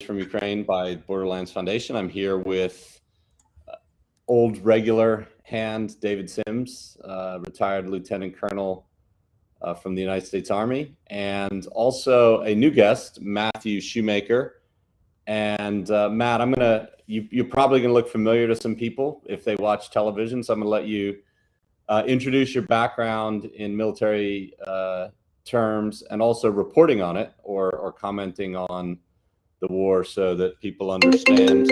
from Ukraine by Borderlands Foundation. I'm here with old regular hand David Sims, retired Lieutenant Colonel from the United States Army, and also a new guest, Matthew Shoemaker. And Matt, you're probably gonna look familiar to some people if they watch television, so I'm gonna let you introduce your background in military terms and also reporting on it or commenting on the war so that people understand.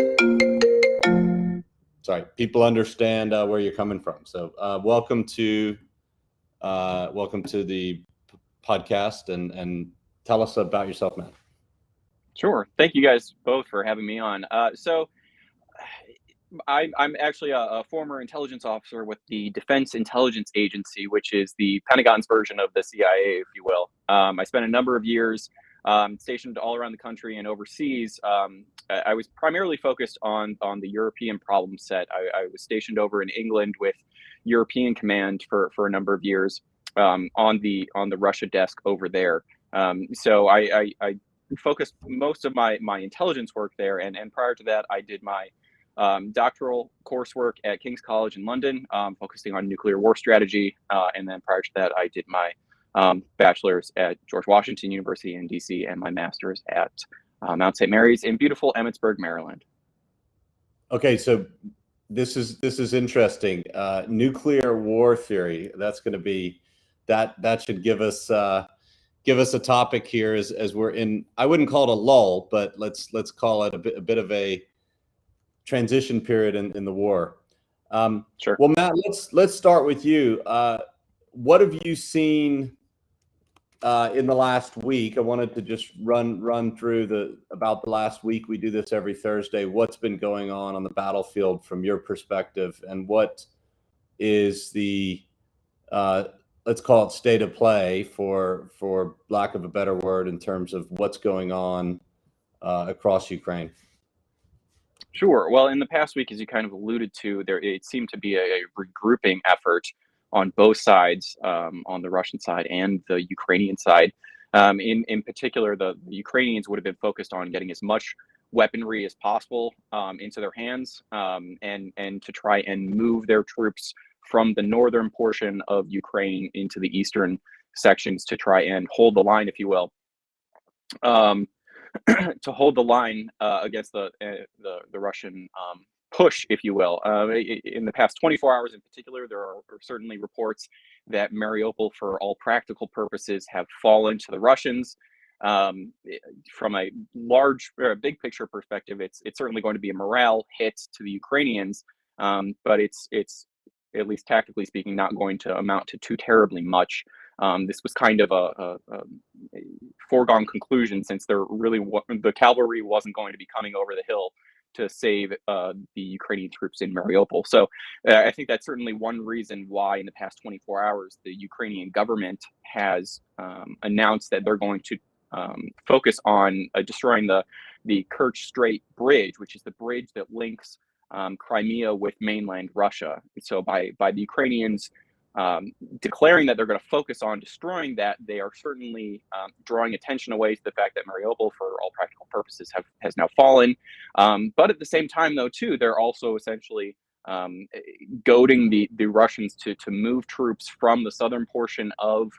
People understand where you're coming from. So welcome to the podcast and tell us about yourself, Matt. Sure. Thank you guys both for having me on. So I'm actually a former intelligence officer with the Defense Intelligence Agency, which is the Pentagon's version of the CIA, if you will. I spent a number of years stationed all around the country and overseas. I was primarily focused on the European problem set. I was stationed over in England with European Command for a number of years on the Russia desk over there. So I focused most of my intelligence work there, and prior to that, I did my doctoral coursework at King's College in London, focusing on nuclear war strategy, and then prior to that, I did my bachelor's at George Washington University in DC and my master's at Mount St. Mary's in beautiful Emmitsburg, Maryland. Okay, so this is interesting. Nuclear war theory. That's going to be that should give us a topic here as we're in. I wouldn't call it a lull, but let's call it a bit of a transition period in the war. Sure. Well, Matt, let's start with you. What have you seen in the last week? I wanted to just run through about the last week. We do this every Thursday. What's been going on the battlefield from your perspective, and what is the let's call it state of play, for lack of a better word, in terms of what's going on across Ukraine? Sure. Well, in the past week, as you kind of alluded to, it seemed to be a regrouping effort on both sides, on the Russian side and the Ukrainian side. In particular, the Ukrainians would have been focused on getting as much weaponry as possible into their hands, and to try and move their troops from the northern portion of Ukraine into the eastern sections to try and hold the line, if you will. To hold the line against the Russian push, if you will. In the past 24 hours in particular, there are certainly reports that Mariupol, for all practical purposes, have fallen to the Russians. From a big picture perspective, it's certainly going to be a morale hit to the Ukrainians, but it's at least tactically speaking, not going to amount to too terribly much. This was kind of a foregone conclusion, since the cavalry wasn't going to be coming over the hill to save the Ukrainian troops in Mariupol. So I think that's certainly one reason why in the past 24 hours, the Ukrainian government has announced that they're going to focus on destroying the Kerch Strait Bridge, which is the bridge that links Crimea with mainland Russia. So by the Ukrainians declaring that they're going to focus on destroying that, they are certainly drawing attention away to the fact that Mariupol, for all practical purposes, has now fallen. But at the same time, though, too, they're also essentially goading the Russians to move troops from the southern portion of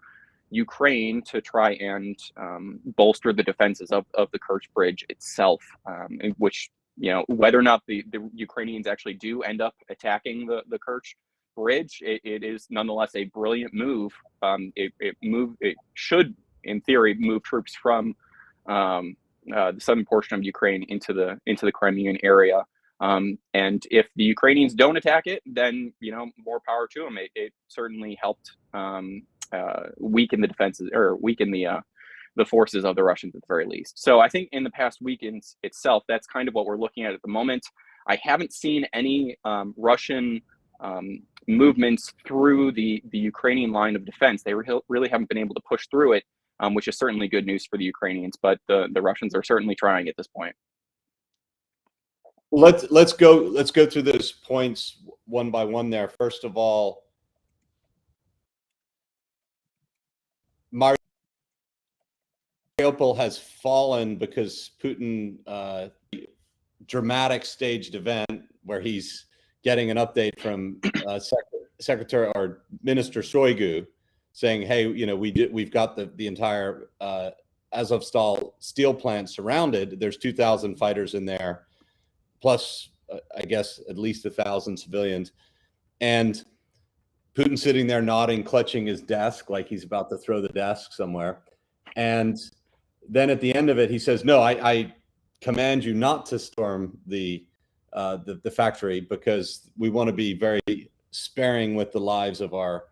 Ukraine to try and bolster the defenses of the Kerch Bridge itself, which, whether or not the Ukrainians actually do end up attacking the Kerch Bridge, it is nonetheless a brilliant move. It should, in theory, move troops from the southern portion of Ukraine into the Crimean area. And if the Ukrainians don't attack it, then more power to them. It certainly helped weaken the defenses, or weaken the forces of the Russians at the very least. So I think in the past week itself, that's kind of what we're looking at the moment. I haven't seen any Russian movements through the Ukrainian line of defense. They really haven't been able to push through it, which is certainly good news for the Ukrainians, but the Russians are certainly trying at this point. Let's go through those points one by one there. First of all, Mariupol has fallen because Putin, dramatic staged event where he's getting an update from Secretary or Minister Shoigu saying, hey, we've got the entire Azovstal steel plant surrounded. There's 2,000 fighters in there, plus I guess at least 1,000 civilians. And Putin sitting there nodding, clutching his desk like he's about to throw the desk somewhere. And then at the end of it, he says, no, I command you not to storm the factory because we want to be very sparing with the lives of our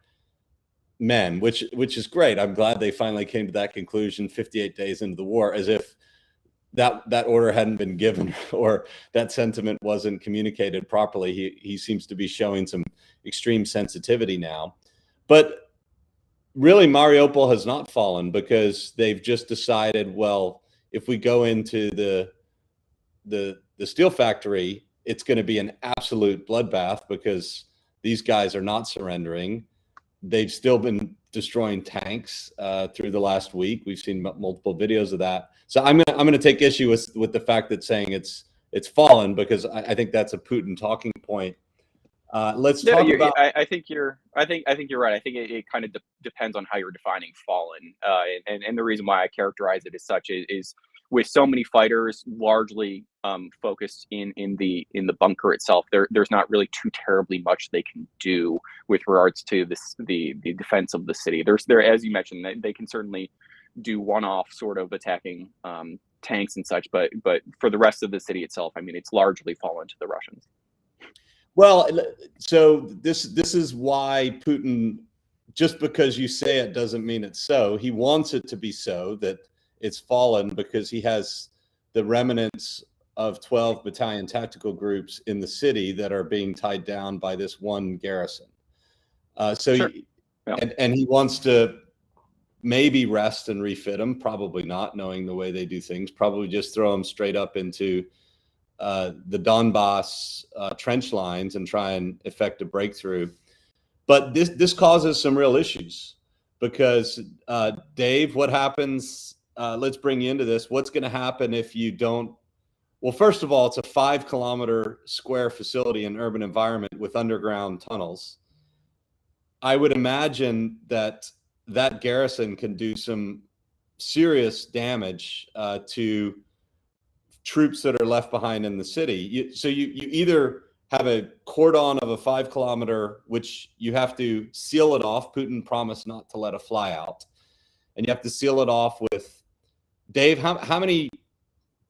men, which is great. I'm glad they finally came to that conclusion 58 days into the war, as if that order hadn't been given or that sentiment wasn't communicated properly. He seems to be showing some extreme sensitivity now. But really, Mariupol has not fallen because they've just decided, well, if we go into the steel factory, it's going to be an absolute bloodbath because these guys are not surrendering. They've still been destroying tanks through the last week. We've seen multiple videos of that. So I'm gonna take issue with the fact that saying it's fallen, because I think that's a Putin talking point. Let's talk about. I think you're right. I think it kind of depends on how you're defining fallen, and the reason why I characterize it as such is with so many fighters largely focused in the bunker itself. There's not really too terribly much they can do with regards to the defense of the city. There, as you mentioned, they can certainly do one-off sort of attacking tanks and such, but for the rest of the city itself, I mean, it's largely fallen to the Russians. Well, so this is why Putin, just because you say it doesn't mean it's so. He wants it to be so, that it's fallen, because he has the remnants of 12 battalion tactical groups in the city that are being tied down by this one garrison. Sure. And he wants to maybe rest and refit them, probably not, knowing the way they do things, probably just throw them straight up into the Donbass trench lines and try and effect a breakthrough. But this causes some real issues, because Dave, what happens? Let's bring you into this. What's going to happen if you don't? Well, first of all, it's a 5-kilometer square facility in an urban environment with underground tunnels. I would imagine that garrison can do some serious damage to troops that are left behind in the city. So you either have a cordon of a 5-kilometer, which you have to seal it off. Putin promised not to let a fly out, and you have to seal it off with, Dave, how many,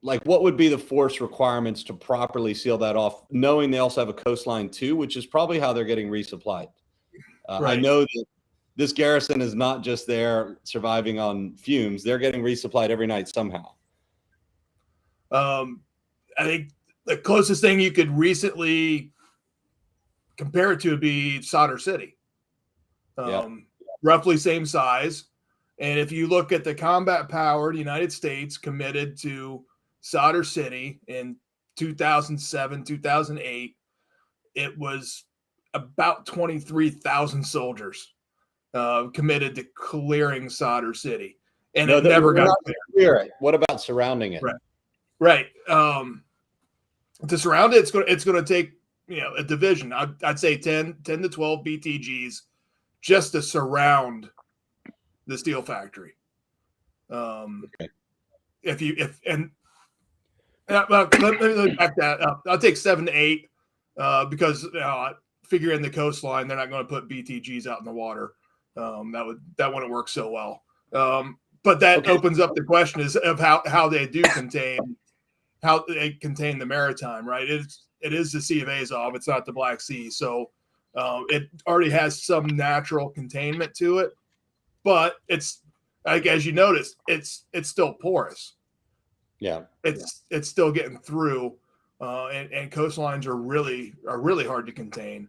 like, what would be the force requirements to properly seal that off, knowing they also have a coastline too, which is probably how they're getting resupplied. Right. I know that this garrison is not just there surviving on fumes. They're getting resupplied every night somehow. I think the closest thing you could recently compare it to would be Sadr City. Roughly same size. And if you look at the combat power, the United States committed to Sadr City in 2007, 2008, it was about 23,000 soldiers committed to clearing Sadr City. And it never got clear. What about surrounding it? Right. To surround it, it's going to take, a division. I'd say 10 to 12 BTGs just to surround the steel factory. Okay. Let me back that up. I'll take 7 to 8 because figuring the coastline, they're not going to put BTGs out in the water. That wouldn't work so well. But that opens up the question of how they do contain the maritime, right? It is the Sea of Azov. It's not the Black Sea. So it already has some natural containment to it, but it's like, as you noticed, it's still porous. Yeah. It's still getting through, and coastlines are really hard to contain.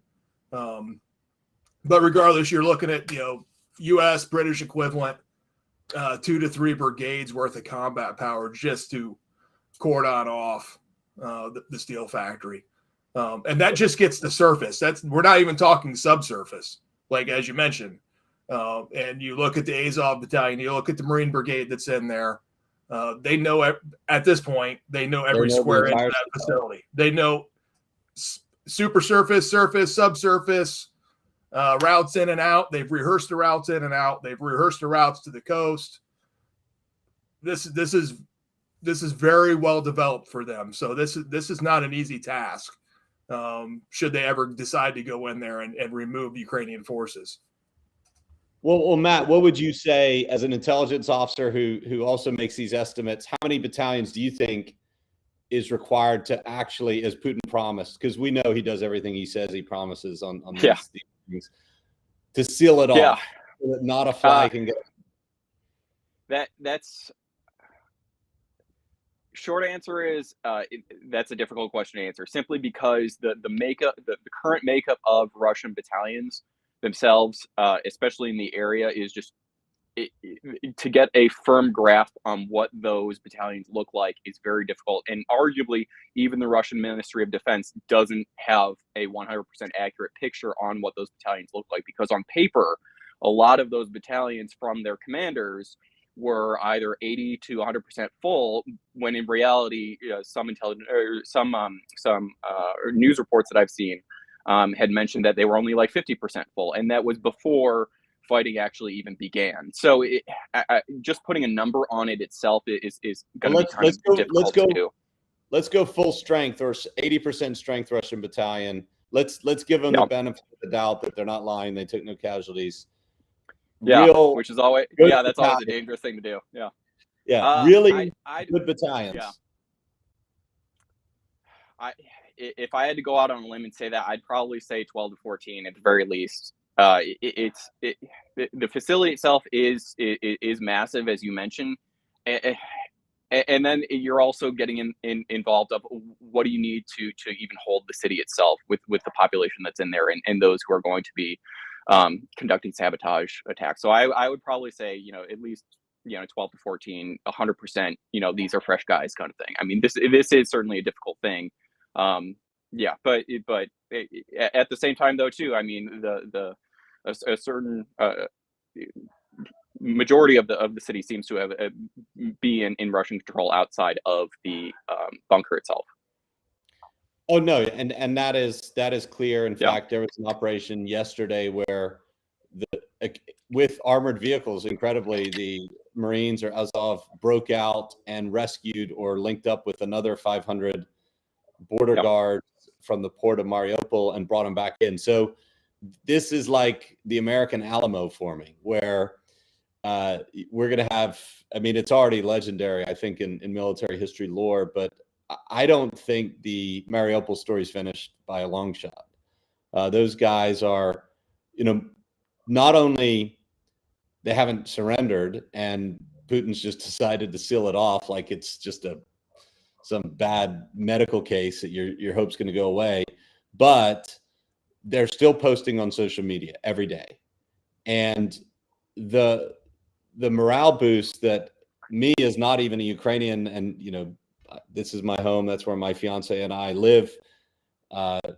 But regardless, you're looking at, U.S. British equivalent, 2 to 3 brigades worth of combat power just to cordon off the steel factory. And that just gets the surface. We're not even talking subsurface, like, as you mentioned. And you look at the Azov battalion, you look at the Marine Brigade that's in there. They know at this point, they know every square inch of that facility. They know super surface, subsurface, routes in and out. They've rehearsed the routes in and out. They've rehearsed the routes to the coast. This is very well developed for them. So this is not an easy task. Should they ever decide to go in there and remove Ukrainian forces. Well, Matt, what would you say as an intelligence officer who also makes these estimates? How many battalions do you think is required to actually, as Putin promised, because we know he does everything he says he promises on these things, to seal it off, so that not a fly can get. That's short answer is that's a difficult question to answer, simply because the current makeup of Russian battalions themselves, especially in the area, is just to get a firm grasp on what those battalions look like is very difficult. And arguably, even the Russian Ministry of Defense doesn't have a 100% accurate picture on what those battalions look like, because on paper, a lot of those battalions from their commanders were either 80 to 100% full, when in reality, some intelligence or some news reports that I've seen had mentioned that they were only like 50% full, and that was before fighting actually even began. So just putting a number on it itself is going to be kind of difficult to do. Let's go full strength or 80% strength Russian battalion. Let's give them the benefit of the doubt that they're not lying. They took no casualties. Which is always that's always a dangerous thing to do. Really good battalions. If I had to go out on a limb and say that, I'd probably say 12 to 14 at the very least. The facility itself is massive, as you mentioned, and then you're also getting involved of what do you need to even hold the city itself with the population that's in there and those who are going to be conducting sabotage attacks. So I would probably say, at least 12 to 14, 100%, these are fresh guys kind of thing. I mean, this is certainly a difficult thing. But at the same time, though, too, I mean, a certain majority of the city seems to have be in Russian control outside of the bunker itself. Oh no, and that is clear. In fact, there was an operation yesterday where with armored vehicles, incredibly, the Marines or Azov broke out and rescued or linked up with another 500 border guards from the port of Mariupol and brought them back in. So this is like the American Alamo forming, where we're going to have, I mean, it's already legendary, I think, in military history lore, but I don't think the Mariupol story is finished by a long shot. Those guys are, not only they haven't surrendered and Putin's just decided to seal it off like it's just some bad medical case that your hope's going to go away, but they're still posting on social media every day. And the morale boost that me, as not even a Ukrainian, and this is my home, that's where my fiance and I live,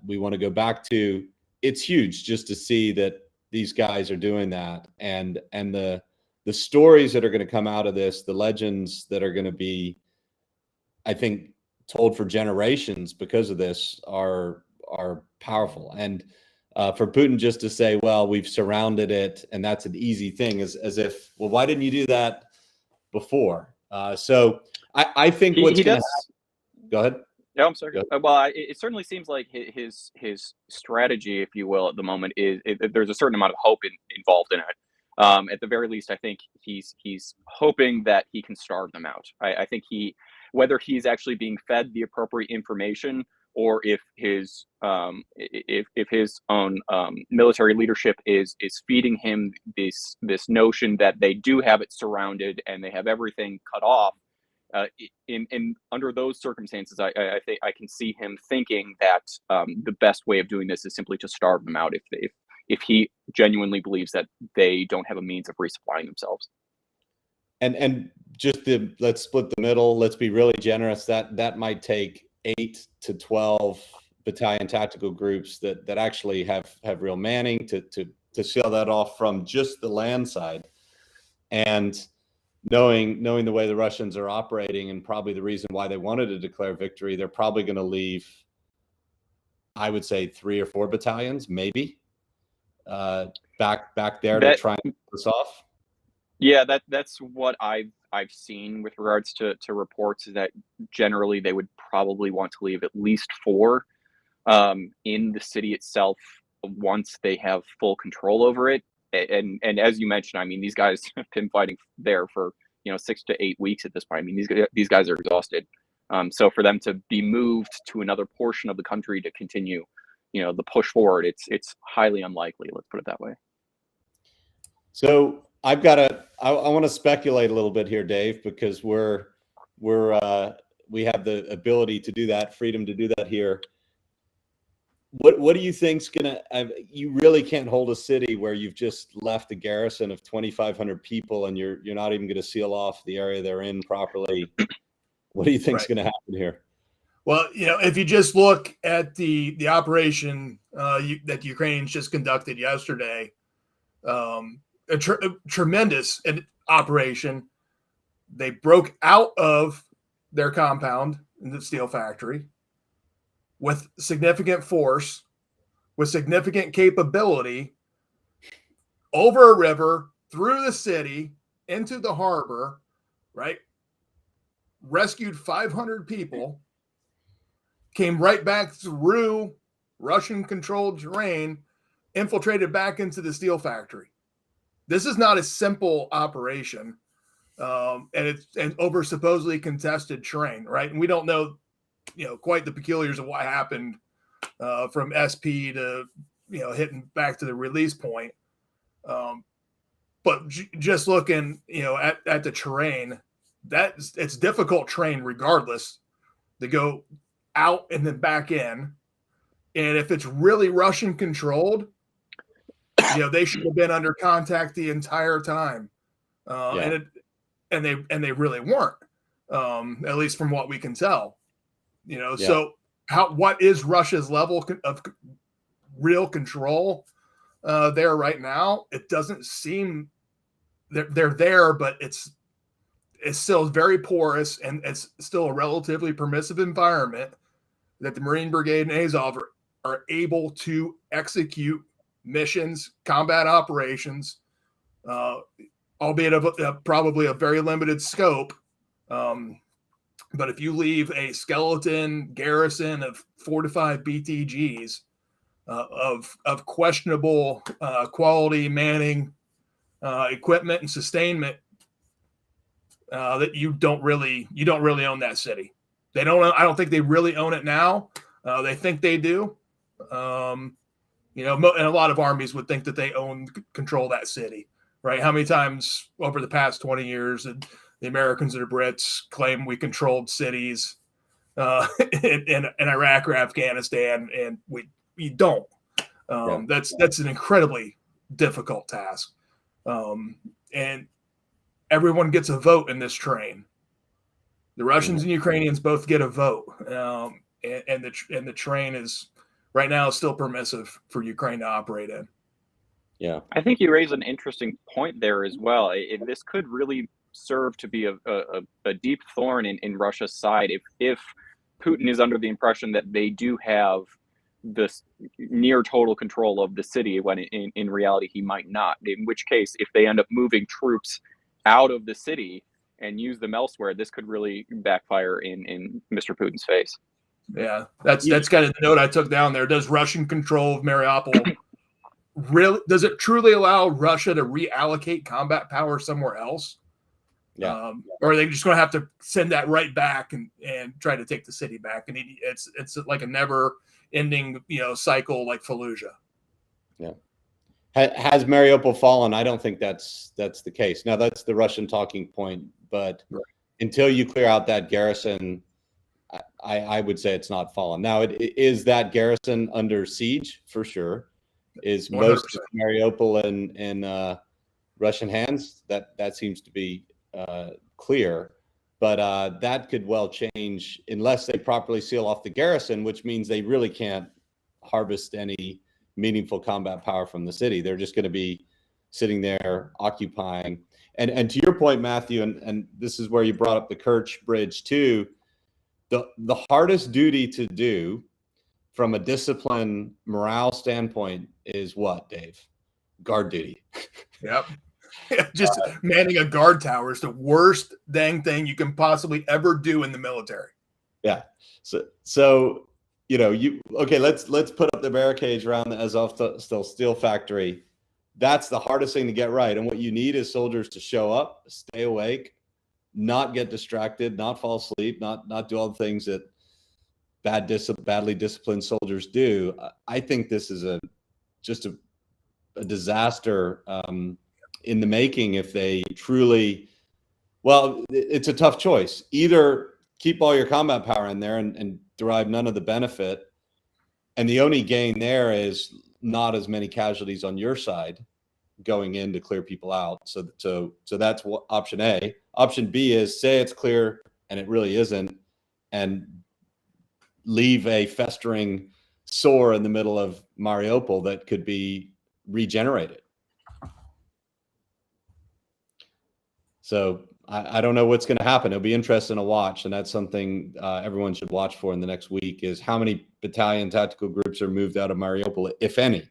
we want to go back to, it's huge just to see that these guys are doing that, and the stories that are going to come out of this, the legends that are going to be, I think, told for generations because of this are powerful. And for Putin just to say, well, we've surrounded it and that's an easy thing, as if, well, why didn't you do that before? So I think what's going to happen. Go ahead. Yeah, I'm sorry. Well, it certainly seems like his strategy, if you will, at the moment is there's a certain amount of hope involved in it. At the very least, I think he's hoping that he can starve them out. I think whether he's actually being fed the appropriate information, or if his own military leadership is feeding him this notion that they do have it surrounded and they have everything cut off. In under those circumstances, I think I can see him thinking that the best way of doing this is simply to starve them out if he genuinely believes that they don't have a means of resupplying themselves. And just let's split the middle. Let's be really generous. That might take 8 to 12 battalion tactical groups that actually have real manning to seal that off from just the land side. And knowing the way the Russians are operating, and probably the reason why they wanted to declare victory, they're probably going to leave, I would say, 3 or 4 battalions, maybe, back there to try and get this off. Yeah, that's what I've seen with regards to reports, is that generally they would probably want to leave at least 4 in the city itself once they have full control over it. And as you mentioned, I mean, these guys have been fighting there for 6 to 8 weeks at this point. I mean, these guys are exhausted. So for them to be moved to another portion of the country to continue, the push forward, it's highly unlikely. Let's put it that way. So I want to speculate a little bit here, Dave, because we have the ability to do that, freedom to do that here. What do you think's gonna? You really can't hold a city where you've just left a garrison of 2,500 people, and you're not even going to seal off the area they're in properly. What do you think's going to happen here? Well, if you just look at the operation that the Ukrainians just conducted yesterday, a tremendous operation. They broke out of their compound in the steel factory with significant force, with significant capability, over a river, through the city, into the harbor, right? Rescued 500 people, came right back through Russian-controlled terrain, infiltrated back into the steel factory. This is not a simple operation, and it's over supposedly contested terrain, right? And we don't know, quite the peculiars of what happened from SP to, hitting back to the release point. But just looking, at the terrain, it's difficult terrain regardless to go out and then back in. And if it's really Russian controlled, they should have been under contact the entire time. And they really weren't, at least from what we can tell. So what is Russia's level of real control there right now? It doesn't seem they're there, but it's still very porous, and it's still a relatively permissive environment that the Marine Brigade and Azov are able to execute missions, combat operations, albeit of probably a very limited scope. But if you leave a skeleton garrison of 4 to 5 BTGs of questionable quality, manning, equipment, and sustainment, that you don't really own that city. I don't think they really own it now. They think they do. And a lot of armies would think that they control that city, right? How many times over the past 20 years did the Americans or the Brits claim we controlled cities in Iraq or Afghanistan, and we don't. That's an incredibly difficult task, and everyone gets a vote in this train. The Russians and Ukrainians both get a vote, and the train is right now still permissive for Ukraine to operate in. Yeah, I think you raise an interesting point there as well. This could really serve to be a deep thorn in Russia's side if Putin is under the impression that they do have this near total control of the city, when in reality he might not. In which case, if they end up moving troops out of the city and use them elsewhere, this could really backfire in Mr. Putin's face. Yeah, that's kind of the note I took down there. Does Russian control of Mariupol really, does it truly allow Russia to reallocate combat power somewhere else? Yeah. Or are they just going to have to send that right back and try to take the city back? And it's like a never ending, cycle like Fallujah. Yeah. Has Mariupol fallen? I don't think that's the case. Now, that's the Russian talking point, but until you clear out that garrison, I would say it's not fallen. Now, is that garrison under siege? For sure. Is 100%. Most of Mariupol in Russian hands? That seems to be clear, but that could well change unless they properly seal off the garrison, which means they really can't harvest any meaningful combat power from the city. They're just going to be sitting there occupying. And to your point, Matthew, and this is where you brought up the Kerch Bridge too. The hardest duty to do from a discipline morale standpoint is what, Dave? Guard duty. Yep. Just manning a guard tower is the worst dang thing you can possibly ever do in the military. Yeah. So okay, let's put up the barricades around the Azovstal steel factory. That's the hardest thing to get right. And what you need is soldiers to show up, stay awake, not get distracted, not fall asleep, not do all the things that badly disciplined soldiers do. I think this is just a disaster in the making if they truly, well, it's a tough choice. Either keep all your combat power in there and derive none of the benefit, and the only gain there is not as many casualties on your side going in to clear people out. So that's what option A. Option B is say it's clear and it really isn't, and leave a festering sore in the middle of Mariupol that could be regenerated. So I don't know what's going to happen. It'll be interesting to watch, and that's something everyone should watch for in the next week, is how many battalion tactical groups are moved out of Mariupol, if any.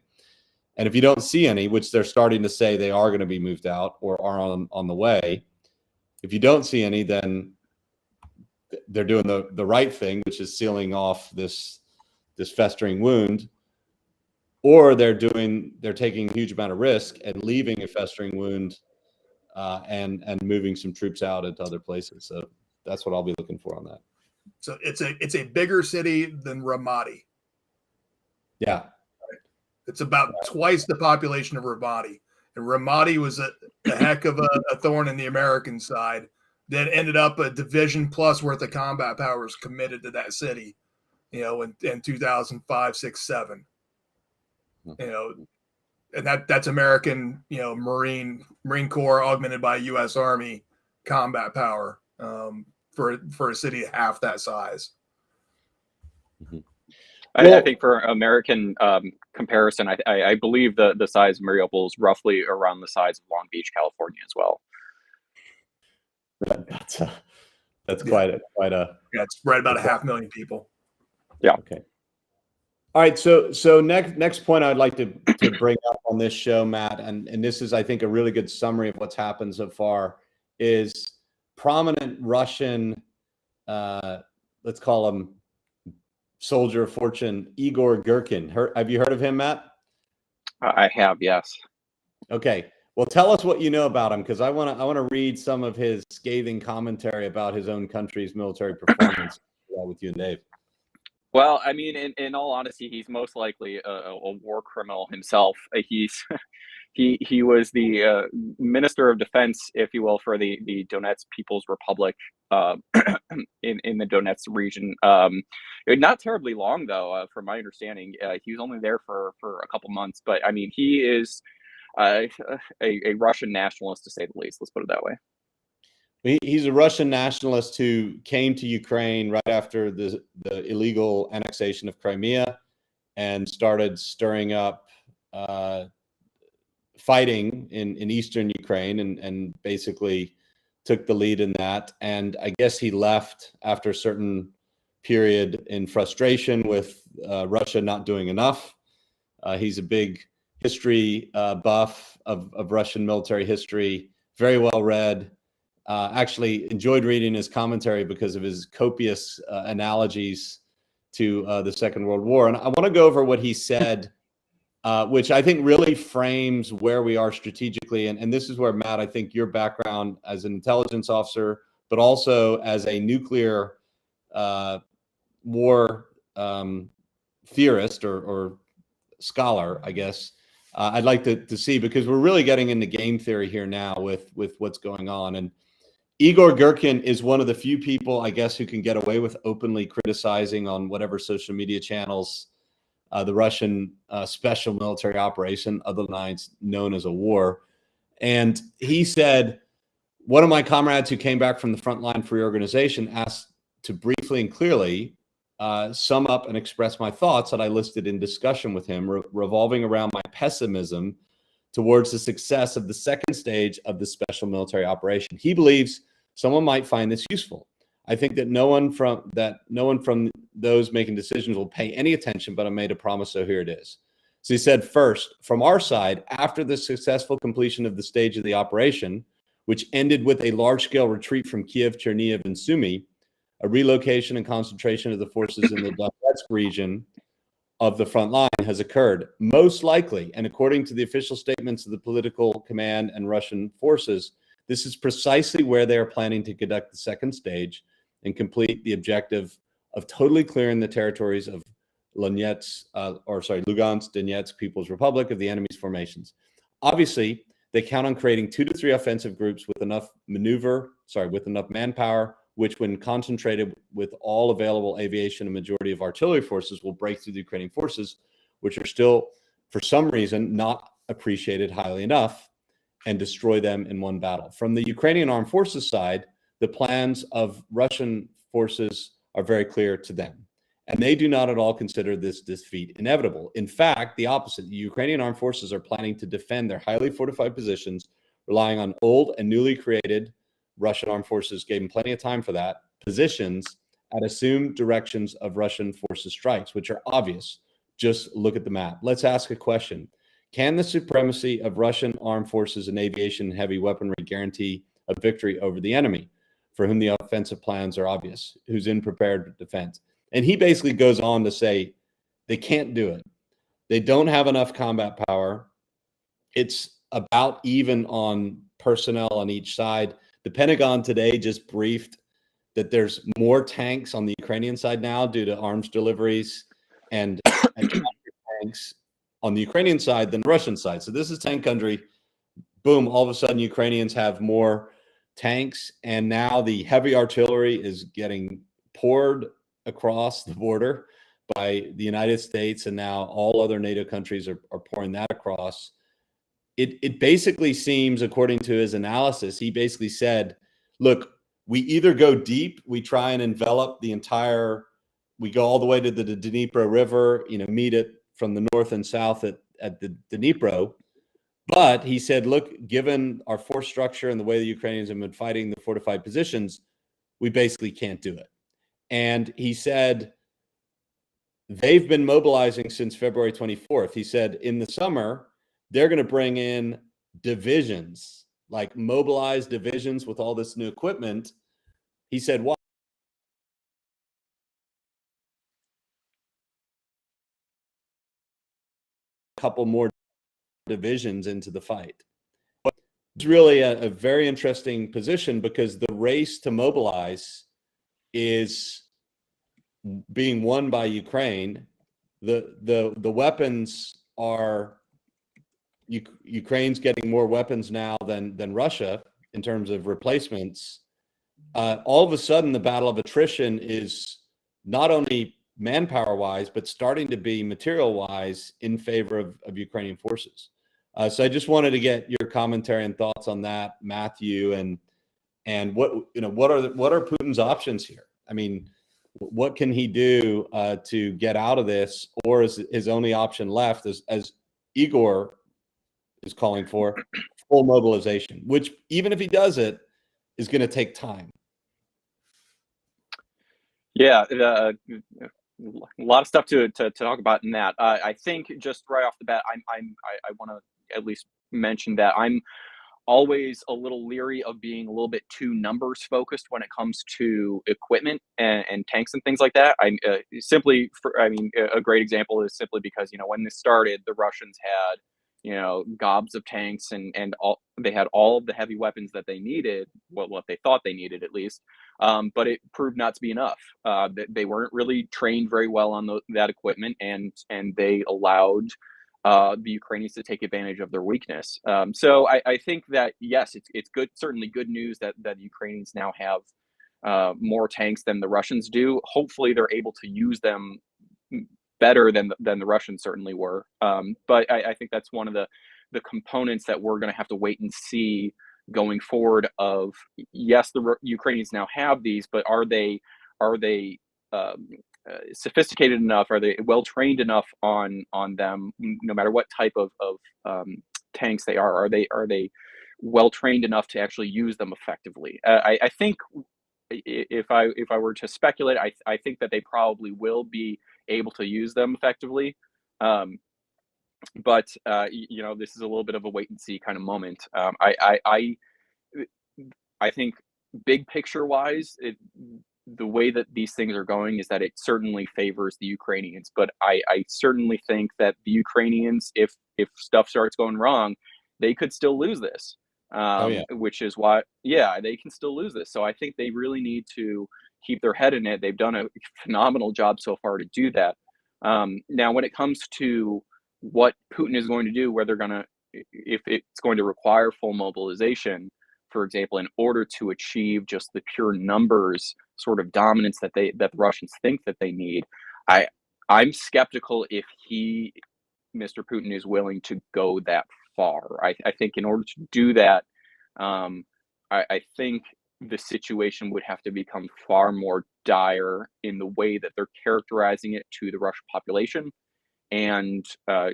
And if you don't see any, which they're starting to say they are going to be moved out or are on the way, if you don't see any, then they're doing the right thing, which is sealing off this festering wound, or they're taking a huge amount of risk and leaving a festering wound and moving some troops out into other places. So that's what I'll be looking for on that. So it's a bigger city than Ramadi. Yeah. It's about twice the population of Ramadi. And Ramadi was a heck of a thorn in the American side that ended up a division plus worth of combat powers committed to that city, in 2005, 6, 7. And that's American, Marine Corps augmented by U.S. Army combat power for a city half that size. Mm-hmm. I think for American comparison, I believe the size of Mariupol is roughly around the size of Long Beach, California, as well. That's quite a yeah. It's right about 500,000 people. Yeah. Okay. All right. So next point I'd like to bring up on this show, Matt, and this is, I think, a really good summary of what's happened so far, is prominent Russian, let's call him soldier of fortune, Igor Girkin. Have you heard of him, Matt? I have, yes. Okay. Well, tell us what you know about him, because I want to read some of his scathing commentary about his own country's military performance with you and Dave. Well, I mean, in all honesty, he's most likely a war criminal himself. He was the Minister of Defense, if you will, for the Donetsk People's Republic in the Donetsk region. Not terribly long, though, from my understanding. He was only there for a couple months. But, I mean, he is a Russian nationalist, to say the least. Let's put it that way. He's a Russian nationalist who came to Ukraine right after the illegal annexation of Crimea and started stirring up fighting in eastern Ukraine and basically took the lead in that. And I guess he left after a certain period in frustration with Russia not doing enough. He's a big history buff of Russian military history, very well read. Actually enjoyed reading his commentary because of his copious analogies to the Second World War. And I want to go over what he said, which I think really frames where we are strategically. And this is where, Matt, I think your background as an intelligence officer, but also as a nuclear war theorist or scholar, I guess, I'd like to see, because we're really getting into game theory here now with what's going on. And Igor Girkin is one of the few people, I guess, who can get away with openly criticizing on whatever social media channels the Russian special military operation, otherwise known as a war. And he said, one of my comrades who came back from the front line for your organization asked to briefly and clearly sum up and express my thoughts that I listed in discussion with him, revolving around my pessimism towards the success of the second stage of the special military operation. He believes someone might find this useful. I think that no one from those making decisions will pay any attention, but I made a promise, so here it is. So he said, first, from our side, after the successful completion of the stage of the operation, which ended with a large-scale retreat from Kyiv, Chernihiv, and Sumy, a relocation and concentration of the forces in the Donetsk region of the front line has occurred. Most likely, and according to the official statements of the political command and Russian forces, this is precisely where they are planning to conduct the second stage and complete the objective of totally clearing the territories of Lugansk, Donetsk People's Republic of the enemy's formations. Obviously, they count on creating 2 to 3 offensive groups with enough manpower, which when concentrated with all available aviation and majority of artillery forces will break through the Ukrainian forces, which are still, for some reason, not appreciated highly enough, and destroy them in one battle. From the Ukrainian armed forces side, the plans of Russian forces are very clear to them, and they do not at all consider this defeat inevitable. In fact, the opposite. The Ukrainian armed forces are planning to defend their highly fortified positions, relying on old and newly created, Russian armed forces gave them plenty of time for that, positions at assumed directions of Russian forces strikes, which are obvious. Just look at the map. Let's ask a question. Can the supremacy of Russian armed forces in aviation and heavy weaponry guarantee a victory over the enemy, for whom the offensive plans are obvious, who's in prepared defense? And he basically goes on to say they can't do it. They don't have enough combat power. It's about even on personnel on each side. The Pentagon today just briefed that there's more tanks on the Ukrainian side now due to arms deliveries and tanks on the Ukrainian side than the Russian side. So this is tank country. Boom, all of a sudden Ukrainians have more tanks, and now the heavy artillery is getting poured across the border by the United States, and now all other NATO countries are pouring that across. It basically seems, according to his analysis, he basically said, look, we either go deep, we try and envelop the entire, we go all the way to the Dnipro River, meet it from the north and south at the Dnipro. But he said, look, given our force structure and the way the Ukrainians have been fighting the fortified positions, we basically can't do it. And he said, they've been mobilizing since February 24th. He said, in the summer, they're going to bring in divisions, like mobilized divisions with all this new equipment. He said, "What? A couple more divisions into the fight." It's really a very interesting position, because the race to mobilize is being won by Ukraine. The weapons are, Ukraine's getting more weapons now than Russia in terms of replacements. All of a sudden, the battle of attrition is not only manpower-wise, but starting to be material-wise in favor of Ukrainian forces. So I just wanted to get your commentary and thoughts on that, Matthew, and what are Putin's options here? I mean, what can he do to get out of this, or is his only option left, as Igor is calling for, full mobilization, which, even if he does it, is going to take time? Yeah, a lot of stuff to talk about in that. I think just right off the bat, I want to at least mention that I'm always a little leery of being a little bit too numbers focused when it comes to equipment and tanks and things like that. A great example is simply because, when this started, the Russians had, gobs of tanks and they had all of the heavy weapons that they needed, what they thought they needed at least, but it proved not to be enough. They weren't really trained very well on that equipment, and they allowed the Ukrainians to take advantage of their weakness. So I think that, yes, it's good, certainly good news that the Ukrainians now have more tanks than the Russians do. Hopefully they're able to use them better than the Russians certainly were. But I think that's one of the components that we're going to have to wait and see going forward. Of, yes, the Ukrainians now have these, but are they sophisticated enough? Are they well trained enough on them, no matter what type of tanks they are. Are they well trained enough to actually use them effectively? I think if I were to speculate, I think that they probably will be able to use them effectively. But you know, this is a little bit of a wait and see kind of moment. I think big picture wise, the way that these things are going is that it certainly favors the Ukrainians. But I certainly think that the Ukrainians, if stuff starts going wrong, they could still lose this. Which is why, yeah, they can still lose this. So I think they really need to keep their head in it. They've done a phenomenal job so far to do that. Now, when it comes to what Putin is going to do, where they're going to, if it's going to require full mobilization, for example, in order to achieve just the pure numbers sort of dominance that the Russians think that they need, I'm skeptical if Mr. Putin is willing to go that far. I think in order to do that, I think the situation would have to become far more dire in the way that they're characterizing it to the Russian population. And I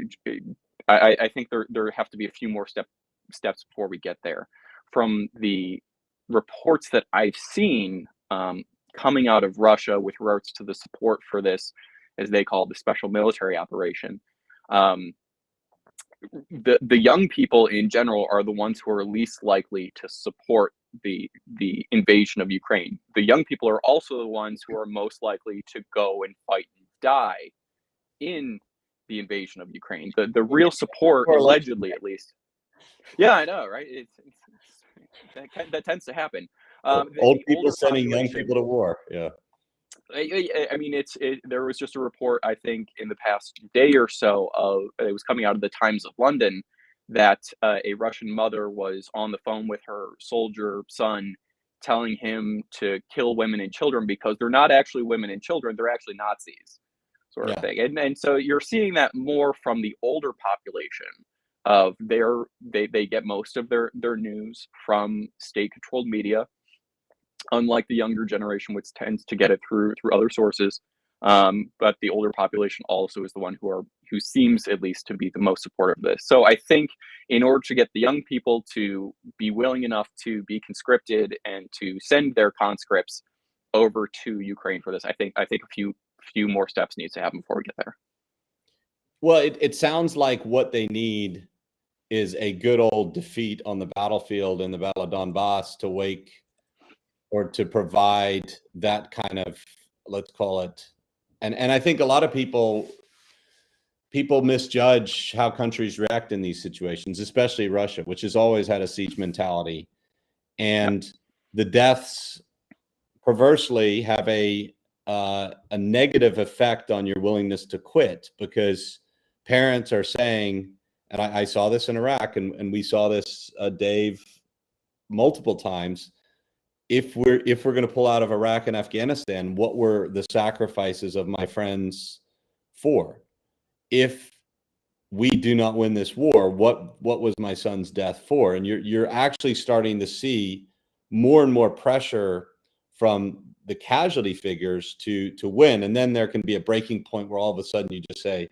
think there have to be a few more steps before we get there. From the reports that I've seen coming out of Russia with regards to the support for this, as they call it, the special military operation, the young people in general are the ones who are least likely to support the invasion of Ukraine. The young people are also the ones who are most likely to go and fight and die in the invasion of Ukraine. The real support, allegedly at least. Yeah, I know, right? That tends to happen. Old people sending young people to war. Yeah. I mean, there was just a report, I think, in the past day or so it was coming out of the Times of London that a Russian mother was on the phone with her soldier son, telling him to kill women and children because they're not actually women and children, they're actually Nazis, sort of thing. And so you're seeing that more from the older population. They get most of their news from state-controlled media, unlike the younger generation, which tends to get it through other sources. But the older population also is the one who seems at least to be the most supportive of this. So I think in order to get the young people to be willing enough to be conscripted and to send their conscripts over to Ukraine for this, I think a few more steps needs to happen before we get there. Well, it sounds like what they need is a good old defeat on the battlefield in the Battle of Donbass to wake or to provide that kind of, let's call it, and I think a lot of people misjudge how countries react in these situations, especially Russia, which has always had a siege mentality. And the deaths perversely have a negative effect on your willingness to quit, because parents are saying, and I saw this in Iraq, and we saw this, Dave, multiple times. If we're going to pull out of Iraq and Afghanistan, what were the sacrifices of my friends for? If we do not win this war, what was my son's death for? And you're actually starting to see more and more pressure from the casualty figures to win. And then there can be a breaking point where all of a sudden you just say,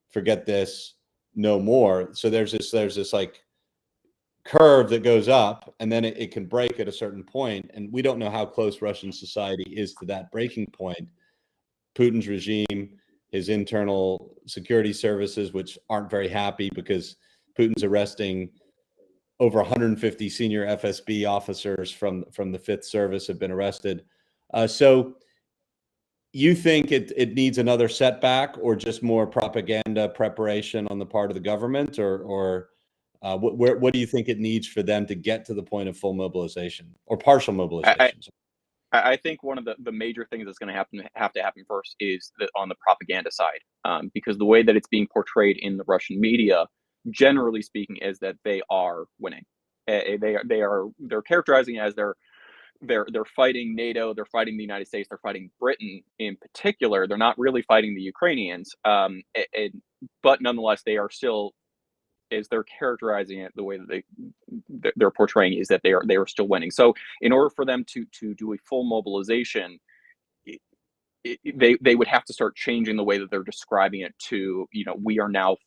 forget this, no more. So there's this like curve that goes up, and then it can break at a certain point. And we don't know how close Russian society is to that breaking point. Putin's regime, his internal security services, which aren't very happy because Putin's arresting over 150 senior FSB officers from the Fifth Service have been arrested. So you think it needs another setback, or just more propaganda preparation on the part of the government, or what do you think it needs for them to get to the point of full mobilization or partial mobilization? I think one of the major things that's going to have to happen first is on the propaganda side, because the way that it's being portrayed in the Russian media, generally speaking, is that they are winning. They're characterizing it as they're fighting NATO, they're fighting the United States, they're fighting Britain in particular. They're not really fighting the Ukrainians, but nonetheless, they are still, as they're characterizing it, the way that they're portraying is that they are still winning. So in order for them to do a full mobilization, they would have to start changing the way that they're describing it to, we are now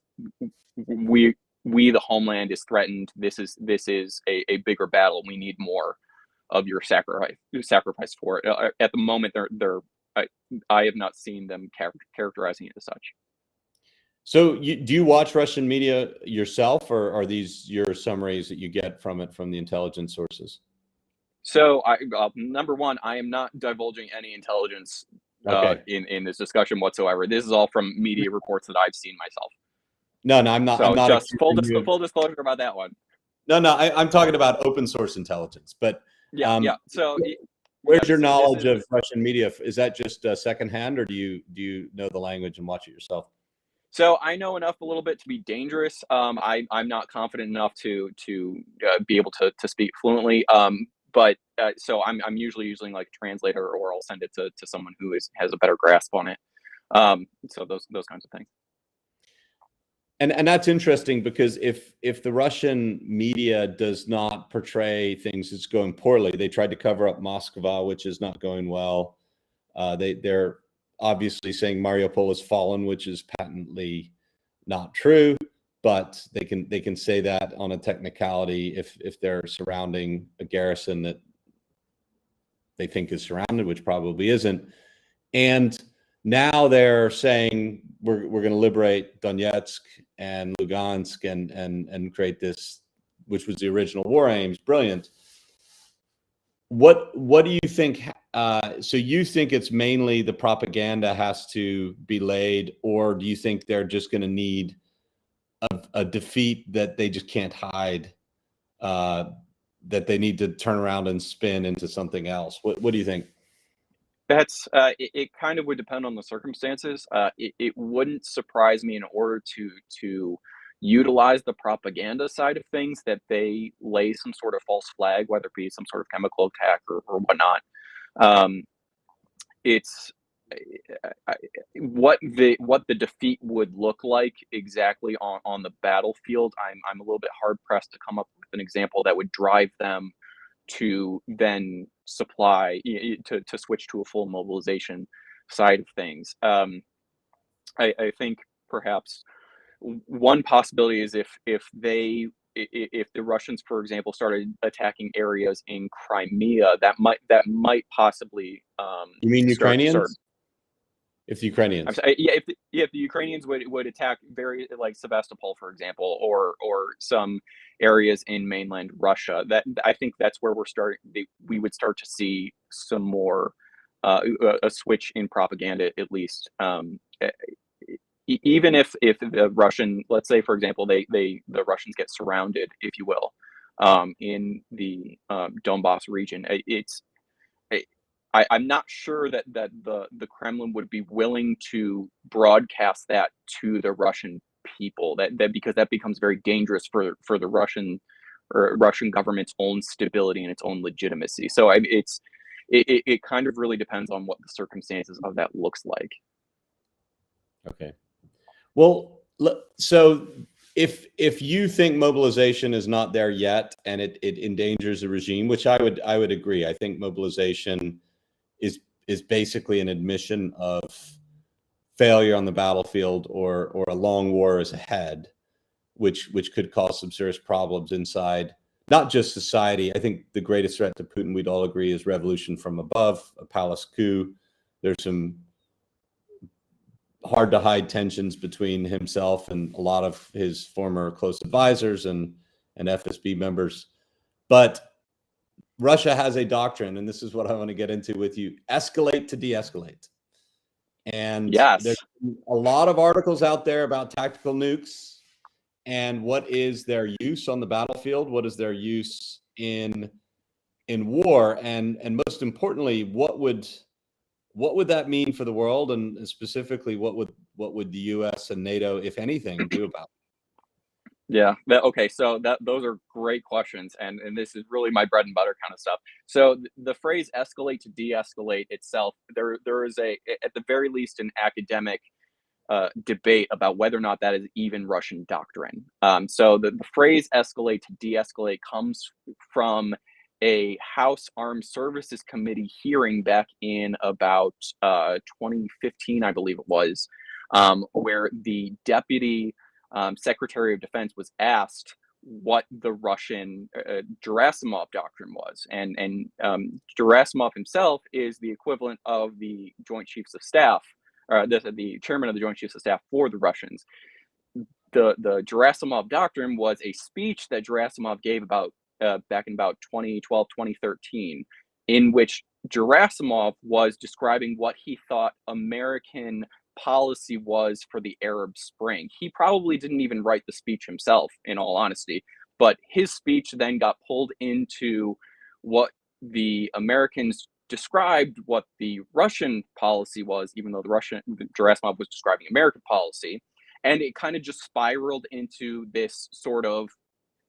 we, the homeland, is threatened. This is a bigger battle. We need more of your sacrifice for it. At the moment, I have not seen them characterizing it as such. So do you watch Russian media yourself, or are these your summaries that you get from it from the intelligence sources? So number one, I am not divulging any intelligence in this discussion whatsoever. This is all from media reports that I've seen myself. No, I'm not. So I'm not just full disclosure about that one. No, I'm talking about open source intelligence. But So where's your knowledge of Russian media? Is that just secondhand, or do you know the language and watch it yourself? So I know enough a little bit to be dangerous. I'm not confident enough to be able to speak fluently. But so I'm usually using like a translator, or I'll send it to someone who has a better grasp on it. So those kinds of things. And that's interesting, because if the Russian media does not portray things as going poorly, they tried to cover up Moscow, which is not going well. They're obviously saying Mariupol has fallen, which is patently not true, but they can say that on a technicality if they're surrounding a garrison that they think is surrounded, which probably isn't. And now they're saying we're going to liberate Donetsk and Lugansk and create this, which was the original war aims. Brilliant. What do you think? So you think it's mainly the propaganda has to be laid, or do you think they're just going to need a defeat that they just can't hide, that they need to turn around and spin into something else? What do you think? That's it kind of would depend on the circumstances. It wouldn't surprise me, in order to utilize the propaganda side of things, that they lay some sort of false flag, whether it be some sort of chemical attack or whatnot. It's what the defeat would look like exactly on the battlefield. I'm a little bit hard pressed to come up with an example that would drive them to then supply to switch to a full mobilization side of things. I think perhaps one possibility is if the Russians, for example, started attacking areas in Crimea, that might possibly. You mean Ukrainians? If the Ukrainians, if the Ukrainians would attack very, like Sevastopol, for example, or some areas in mainland Russia, that I think that's where we would start to see some more a switch in propaganda, at least. Even if the Russian, let's say, for example, the Russians get surrounded, if you will, in the Donbass region, I'm not sure that the Kremlin would be willing to broadcast that to the Russian people, that because that becomes very dangerous for the Russian government's own stability and its own legitimacy. So it kind of really depends on what the circumstances of that looks like. Okay. Well, so if you think mobilization is not there yet and it endangers the regime, which I would agree. I think mobilization is basically an admission of failure on the battlefield, or a long war is ahead, which could cause some serious problems inside not just society. I think the greatest threat to Putin, we'd all agree, is revolution from above, a palace coup. There's some hard to hide tensions between himself and a lot of his former close advisors and FSB members. But Russia has a doctrine, and this is what I want to get into with you: escalate to de-escalate. And yes, there's a lot of articles out there about tactical nukes and what is their use on the battlefield, what is their use in war, and most importantly, what would that mean for the world, and specifically what would the US and NATO, if anything, do about it? Yeah. Okay. So those are great questions, and this is really my bread and butter kind of stuff. So the phrase "escalate to de-escalate" itself, there is at the very least an academic debate about whether or not that is even Russian doctrine. So the phrase "escalate to de-escalate" comes from a House Armed Services Committee hearing back in about 2015, I believe it was, where the deputy Secretary of Defense was asked what the Russian Gerasimov doctrine was, and Gerasimov himself is the equivalent of the Joint Chiefs of Staff, the chairman of the Joint Chiefs of Staff for the Russians. The Gerasimov doctrine was a speech that Gerasimov gave about back in about 2012, 2013, in which Gerasimov was describing what he thought American policy was for the Arab Spring. He probably didn't even write the speech himself, in all honesty, but his speech then got pulled into what the Americans described what the Russian policy was, even though Gerasimov was describing American policy. And it kind of just spiraled into this sort of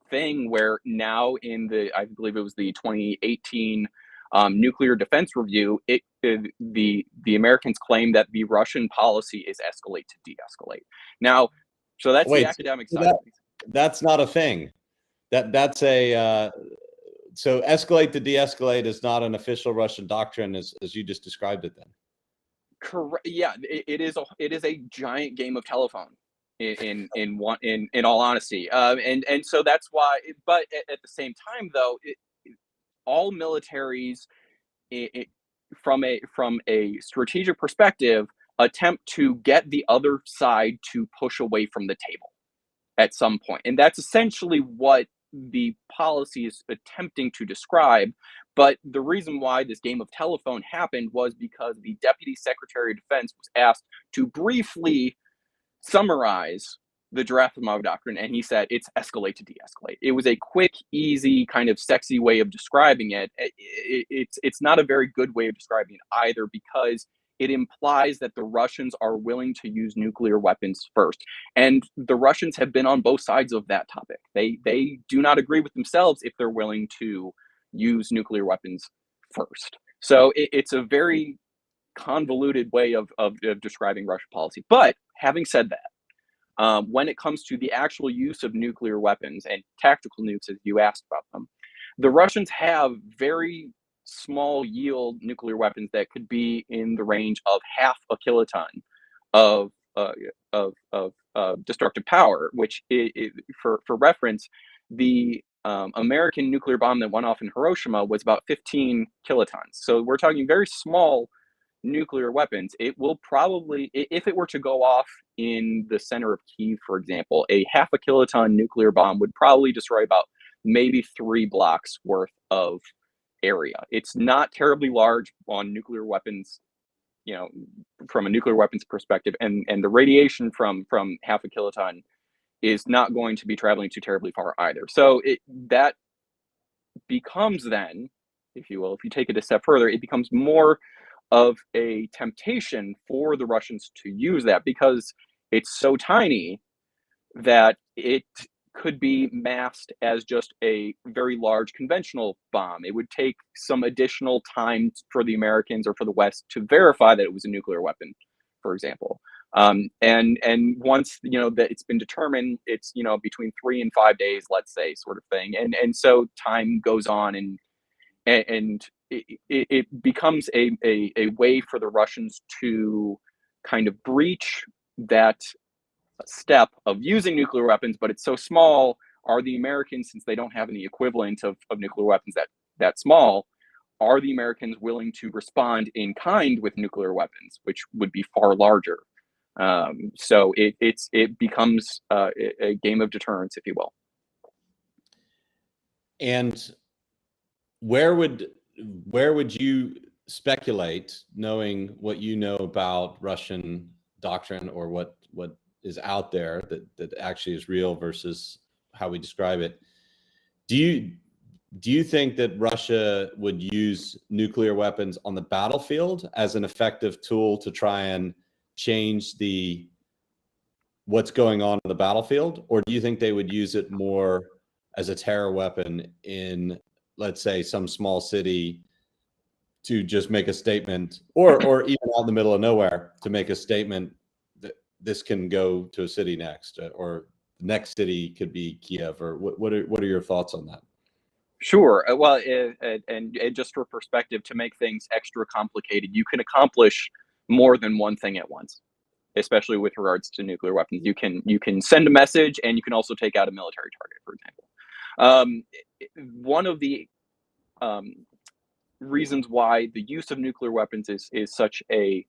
thing where now I believe it was the 2018 nuclear defense review, the Americans claim that the Russian policy is escalate to de-escalate. Now, so that's the academic side. That's not a thing. That's a so escalate to de-escalate is not an official Russian doctrine as you just described it. Then, correct. Yeah, it is a giant game of telephone. In all honesty, and so that's why. But at the same time, though, all militaries, from a strategic perspective, attempt to get the other side to push away from the table at some point, and that's essentially what the policy is attempting to describe. But the reason why this game of telephone happened was because the Deputy Secretary of Defense was asked to briefly summarize the Gerasimov doctrine, and he said it's escalate to de-escalate. It was a quick, easy, kind of sexy way of describing it. It's not a very good way of describing it either, because it implies that the Russians are willing to use nuclear weapons first, and the Russians have been on both sides of that topic. They do not agree with themselves if they're willing to use nuclear weapons first. So it's a very convoluted way of describing Russian policy. But having said that, when it comes to the actual use of nuclear weapons and tactical nukes, as you asked about them, the Russians have very small yield nuclear weapons that could be in the range of half a kiloton of destructive power, which for reference, the American nuclear bomb that went off in Hiroshima was about 15 kilotons. So we're talking very small nuclear weapons. It will probably, if it were to go off in the center of Kyiv, for example, a half a kiloton nuclear bomb would probably destroy about maybe 3 blocks worth of area. It's not terribly large on nuclear weapons, from a nuclear weapons perspective, and the radiation from half a kiloton is not going to be traveling too terribly far either. So that becomes then, if you will, if you take it a step further, it becomes more of a temptation for the Russians to use that, because it's so tiny that it could be masked as just a very large conventional bomb. It would take some additional time for the Americans or for the West to verify that it was a nuclear weapon, for example. And once that it's been determined, it's between 3 and 5 days, let's say, sort of thing. And so time goes on, and it becomes a way for the Russians to kind of breach that step of using nuclear weapons, but it's so small. Are the Americans, since they don't have any equivalent of nuclear weapons that small, are the Americans willing to respond in kind with nuclear weapons, which would be far larger? So it becomes a game of deterrence, if you will. And where would you speculate, knowing what you know about Russian doctrine, or what is out there that actually is real versus how we describe it? Do you think that Russia would use nuclear weapons on the battlefield as an effective tool to try and change what's going on the battlefield? Or do you think they would use it more as a terror weapon in, let's say, some small city to just make a statement, or even out in the middle of nowhere to make a statement that this can go to a city next, or the next city could be Kiev? Or what are your thoughts on that? Sure. Well, and just for perspective, to make things extra complicated, you can accomplish more than one thing at once. especially with regards to nuclear weapons. You can send a message, and you can also take out a military target, for example. One of the reasons why the use of nuclear weapons is such a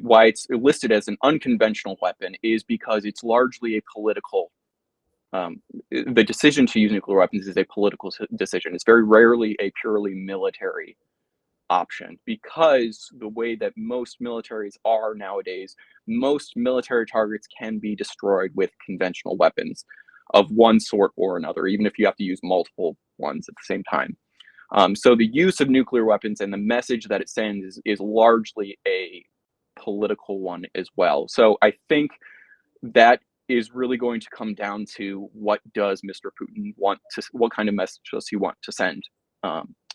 why it's listed as an unconventional weapon is because it's largely a political. The decision to use nuclear weapons is a political decision. It's very rarely a purely military option, because the way that most militaries are nowadays, most military targets can be destroyed with conventional weapons of one sort or another, even if you have to use multiple ones at the same time. So the use of nuclear weapons and the message that it sends is largely a political one as well. So I think that is really going to come down to what does Mr. Putin want to, what kind of message does he want to send?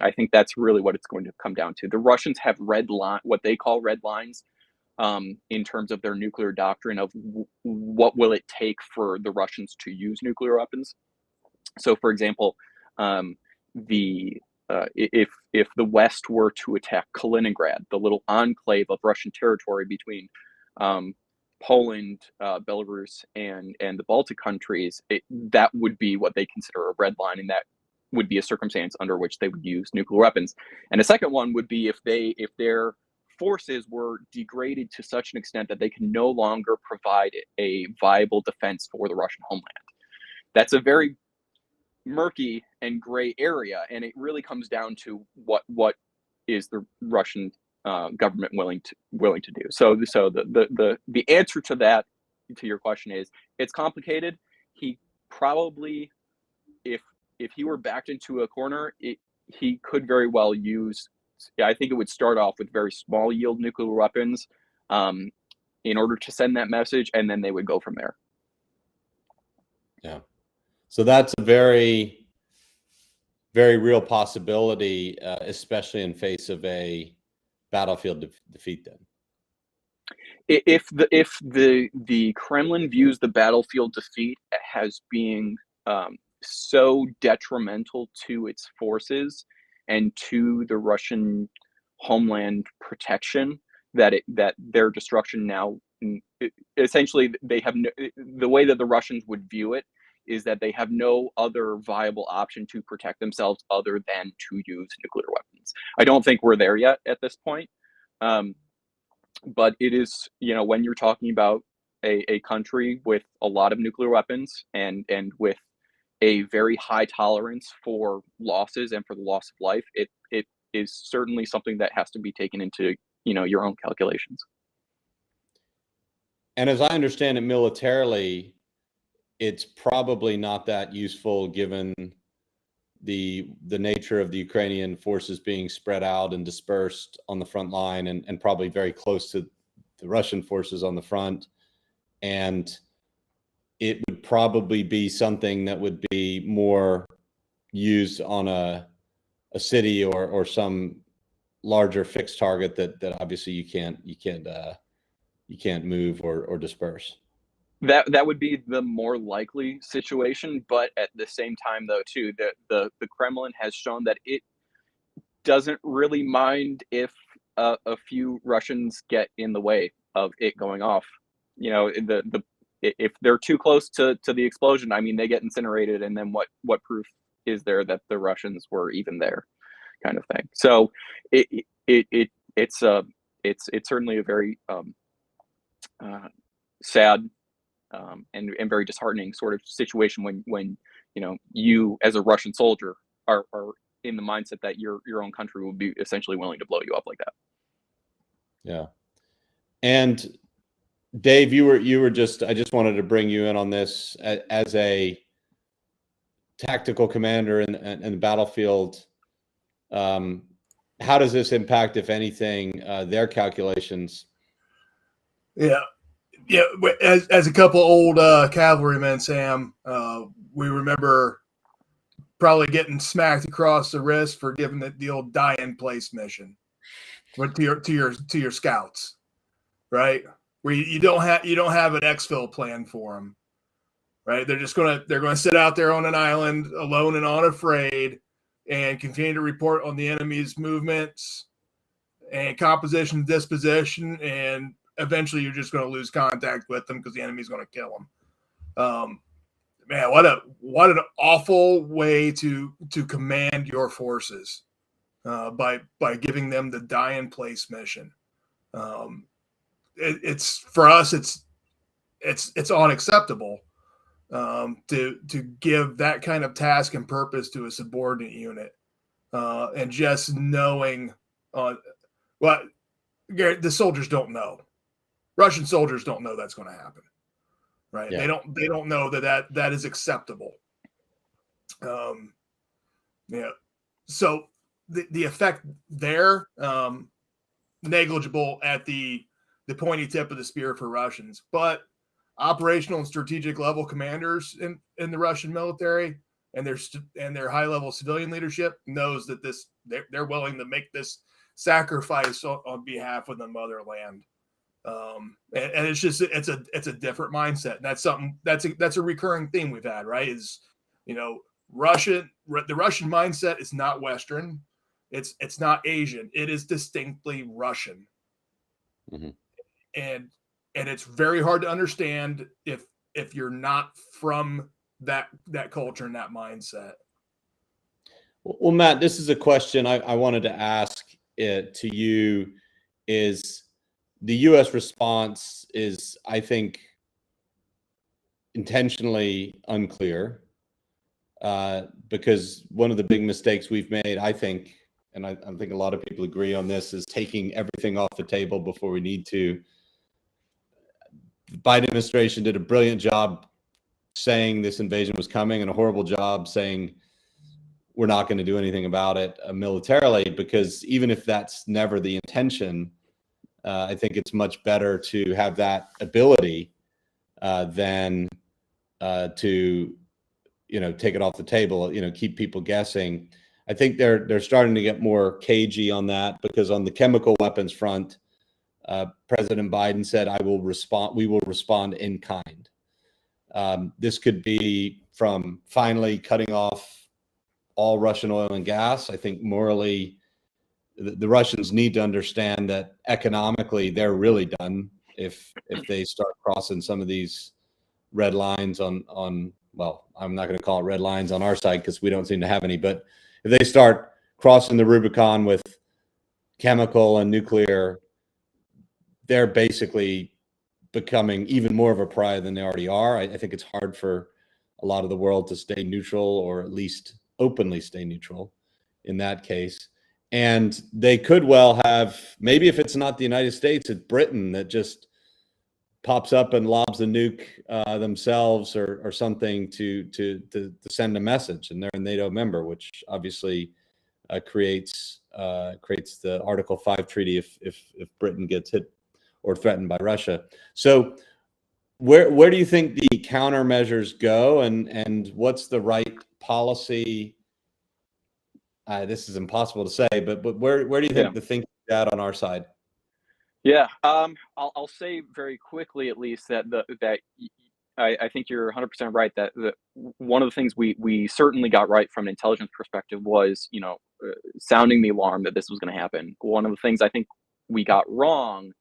I think that's really what it's going to come down to. The Russians have what they call red lines, in terms of their nuclear doctrine of what will it take for the Russians to use nuclear weapons. So, for example, if the West were to attack Kaliningrad, the little enclave of Russian territory between Poland, Belarus, and the Baltic countries, that would be what they consider a red line, and that would be a circumstance under which they would use nuclear weapons. And a second one would be if their forces were degraded to such an extent that they can no longer provide a viable defense for the Russian homeland. That's a very murky and gray area, and it really comes down to what is the Russian government willing to do. So the answer to that, to your question, is it's complicated. He probably, if he were backed into a corner, he could very well use. I think it would start off with very small yield nuclear weapons in order to send that message, and then they would go from there. Yeah. So that's a very, very real possibility, especially in face of a battlefield defeat. Then, if the Kremlin views the battlefield defeat as being so detrimental to its forces and to the Russian homeland protection that their destruction now, essentially, they have the way that the Russians would view it is that they have no other viable option to protect themselves other than to use nuclear weapons. I don't think we're there yet at this point. But it is, when you're talking about a country with a lot of nuclear weapons and with a very high tolerance for losses and for the loss of life, it is certainly something that has to be taken into, your own calculations. And as I understand it, militarily, it's probably not that useful given the nature of the Ukrainian forces being spread out and dispersed on the front line, and probably very close to the Russian forces on the front. And it would probably be something that would be more used on a city or some larger fixed target that obviously you can't move or disperse. That would be the more likely situation, but at the same time, though, too, the Kremlin has shown that it doesn't really mind if a few Russians get in the way of it going off. If they're too close to the explosion, I mean, they get incinerated, and then what proof is there that the Russians were even there, kind of thing. So it's certainly a very sad and very disheartening sort of situation when you as a Russian soldier are in the mindset that your own country will be essentially willing to blow you up like that. Yeah. And Dave, I just wanted to bring you in on this as a tactical commander in the battlefield. How does this impact, if anything, their calculations? Yeah. As a couple old cavalrymen, Sam, we remember probably getting smacked across the wrist for giving the old die in place mission, but to your scouts, right? Where you don't have an exfil plan for them, right? They're gonna sit out there on an island alone and unafraid, and continue to report on the enemy's movements and composition, disposition, and eventually you're just going to lose contact with them because the enemy's going to kill them. Man, what an awful way to command your forces by giving them the die in place mission. It's for us, it's unacceptable to give that kind of task and purpose to a subordinate unit, and just knowing, well, the soldiers don't know. Russian soldiers don't know that's going to happen, right? Yeah. They don't know that is acceptable. Yeah. So the effect there, negligible at the pointy tip of the spear for Russians, but operational and strategic level commanders in the Russian military and their high level civilian leadership knows that they're willing to make this sacrifice on behalf of the motherland. And it's just it's a different mindset. And that's something that's a recurring theme we've had, right? Is, you know, the Russian mindset is not Western, it's not Asian, it is distinctly Russian. Mm-hmm. And it's very hard to understand if you're not from that culture and that mindset. Well, Matt, this is a question I wanted to ask it to you. Is the U.S. response is, I think, intentionally unclear, because one of the big mistakes we've made, I think, and I think a lot of people agree on this, is taking everything off the table before we need to. The Biden administration did a brilliant job saying this invasion was coming and a horrible job saying we're not going to do anything about it militarily, because even if that's never the intention, I think it's much better to have that ability than to, take it off the table, keep people guessing. I think they're starting to get more cagey on that, because on the chemical weapons front, President Biden said, we will respond in kind. This could be from finally cutting off all Russian oil and gas. I think morally, the Russians need to understand that economically they're really done if they start crossing some of these red lines on well, I'm not going to call it red lines on our side because we don't seem to have any, but if they start crossing the Rubicon with chemical and nuclear, they're basically becoming even more of a pariah than they already are. I think it's hard for a lot of the world to stay neutral, or at least openly stay neutral in that case. And they could well have, maybe if it's not the United States, it's Britain that just pops up and lobs a nuke themselves or something to send a message. And they're a NATO member, which obviously creates the Article 5 treaty if Britain gets hit or threatened by Russia. So where do you think the countermeasures go, and what's the right policy? This is impossible to say, but where do you think the thinking is at on our side? Yeah, I'll say very quickly, at least, that I think you're 100% right that one of the things we certainly got right from an intelligence perspective was, sounding the alarm that this was going to happen. One of the things I think we got wrong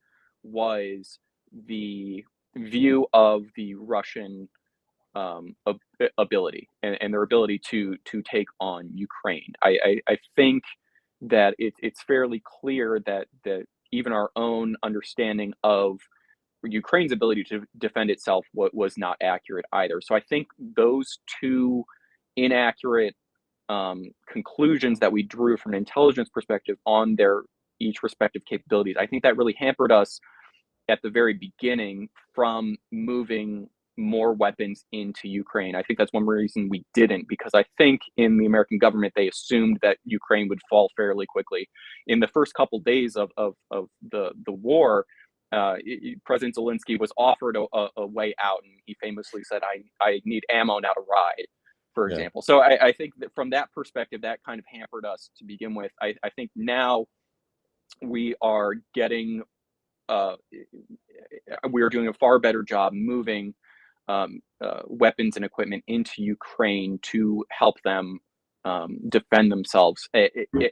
was the view of the Russian ability and their ability to take on Ukraine. I think that it's fairly clear that even our own understanding of Ukraine's ability to defend itself was not accurate either. So I think those two inaccurate conclusions that we drew from an intelligence perspective on their each respective capabilities, I think that really hampered us at the very beginning from moving more weapons into Ukraine. I think that's one reason we didn't, because I think in the American government, they assumed that Ukraine would fall fairly quickly. In the first couple days of the war, President Zelensky was offered a way out, and he famously said, I need ammo, not a ride, for example. So I think that from that perspective, that kind of hampered us to begin with. I think now we are getting, we are doing a far better job moving weapons and equipment into Ukraine to help them defend themselves. The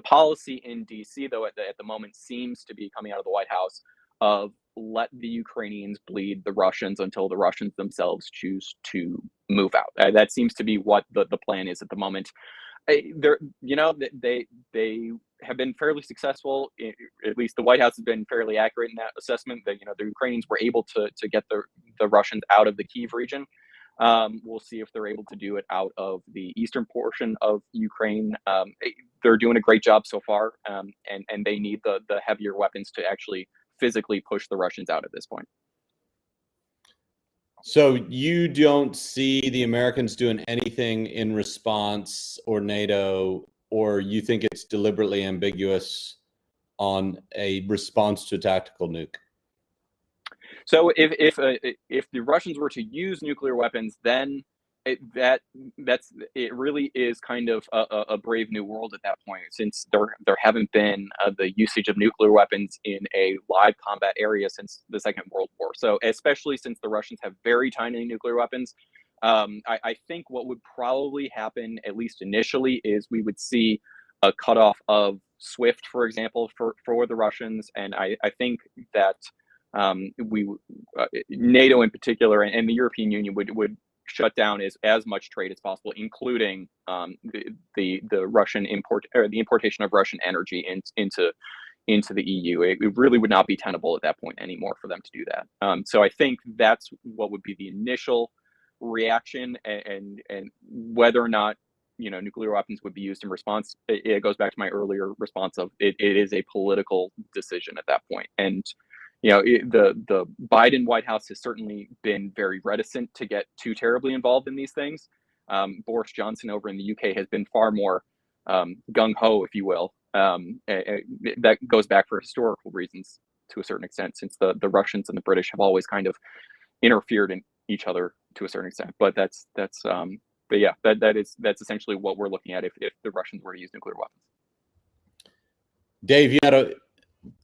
policy in DC, though, at the moment seems to be coming out of the White House, of let the Ukrainians bleed the Russians until the Russians themselves choose to move out. That seems to be what the plan is at the moment. They're, you know, they have been fairly successful. At least the White House has been fairly accurate in that assessment. That, you know, the Ukrainians were able to get the Russians out of the Kyiv region. We'll see if they're able to do it out of the eastern portion of Ukraine. They're doing a great job so far, and they need the heavier weapons to actually physically push the Russians out at this point. So you don't see the Americans doing anything in response, or NATO, or you think it's deliberately ambiguous on a response to a tactical nuke? So if the Russians were to use nuclear weapons, then it really is kind of a brave new world at that point, since there haven't been the usage of nuclear weapons in a live combat area since the Second World War. So especially since the Russians have very tiny nuclear weapons, I think what would probably happen, at least initially, is we would see a cutoff of SWIFT, for example, for the Russians, and I think that NATO in particular and the European Union would shut down as much trade as possible, including the Russian the importation of Russian energy into the EU. It really would not be tenable at that point anymore for them to do that. So I think that's what would be the initial reaction, and whether or not, you know, nuclear weapons would be used in response, it goes back to my earlier response of it is a political decision at that point. And you know, the Biden White House has certainly been very reticent to get too terribly involved in these things. Boris Johnson over in the UK has been far more gung-ho, if you will. That goes back for historical reasons to a certain extent, since the Russians and the British have always kind of interfered in each other to a certain extent. But that's essentially what we're looking at if the Russians were to use nuclear weapons. Dave, you had a